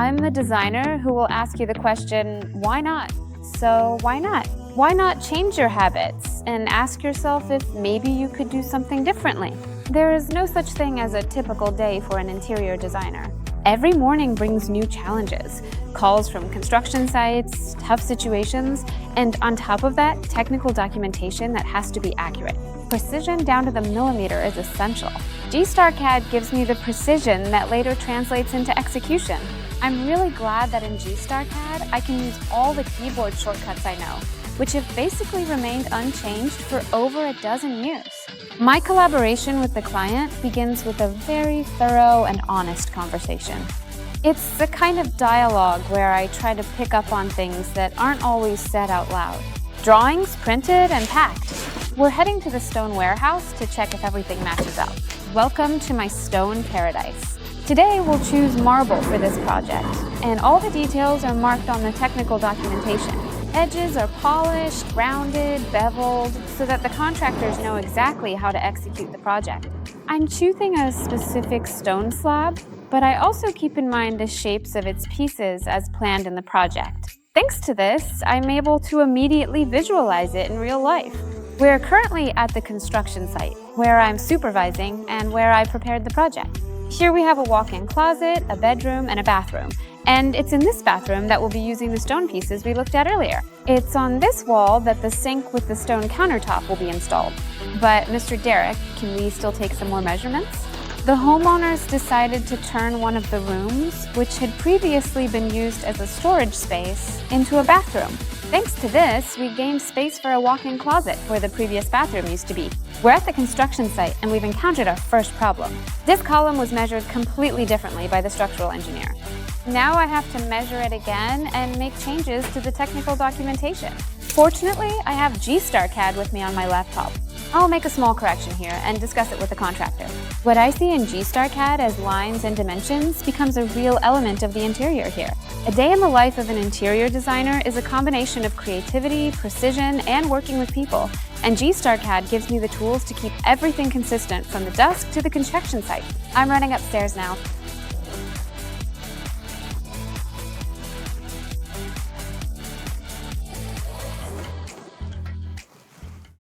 I'm the designer who will ask you the question, why not? So why not? Why not change your habits and ask yourself if maybe you could do something differently? There is no such thing as a typical day for an interior designer. Every morning brings new challenges, calls from construction sites, tough situations, and on top of that, technical documentation that has to be accurate. Precision down to the millimeter is essential. GstarCAD gives me the precision that later translates into execution. I'm really glad that in GstarCAD, I can use all the keyboard shortcuts I know, which have basically remained unchanged for over a dozen years. My collaboration with the client begins with a very thorough and honest conversation. It's the kind of dialogue where I try to pick up on things that aren't always said out loud. Drawings printed and packed. We're heading to the stone warehouse to check if everything matches up. Welcome to my stone paradise. Today we'll choose marble for this project, and all the details are marked on the technical documentation. Edges are polished, rounded, beveled, so that the contractors know exactly how to execute the project. I'm choosing a specific stone slab, but I also keep in mind the shapes of its pieces as planned in the project. Thanks to this, I'm able to immediately visualize it in real life. We're currently at the construction site, where I'm supervising and where I prepared the project. Here we have a walk-in closet, a bedroom, and a bathroom. And it's in this bathroom that we'll be using the stone pieces we looked at earlier. It's on this wall that the sink with the stone countertop will be installed. But Mr. Derek, can we still take some more measurements? The homeowners decided to turn one of the rooms, which had previously been used as a storage space, into a bathroom. Thanks to this, we gained space for a walk-in closet where the previous bathroom used to be. We're at the construction site and we've encountered our first problem. This column was measured completely differently by the structural engineer. Now I have to measure it again and make changes to the technical documentation. Fortunately, I have GstarCAD with me on my laptop. I'll make a small correction here and discuss it with the contractor. What I see in GstarCAD as lines and dimensions becomes a real element of the interior here. A day in the life of an interior designer is a combination of creativity, precision, and working with people. And GstarCAD gives me the tools to keep everything consistent from the dusk to the construction site. I'm running upstairs now.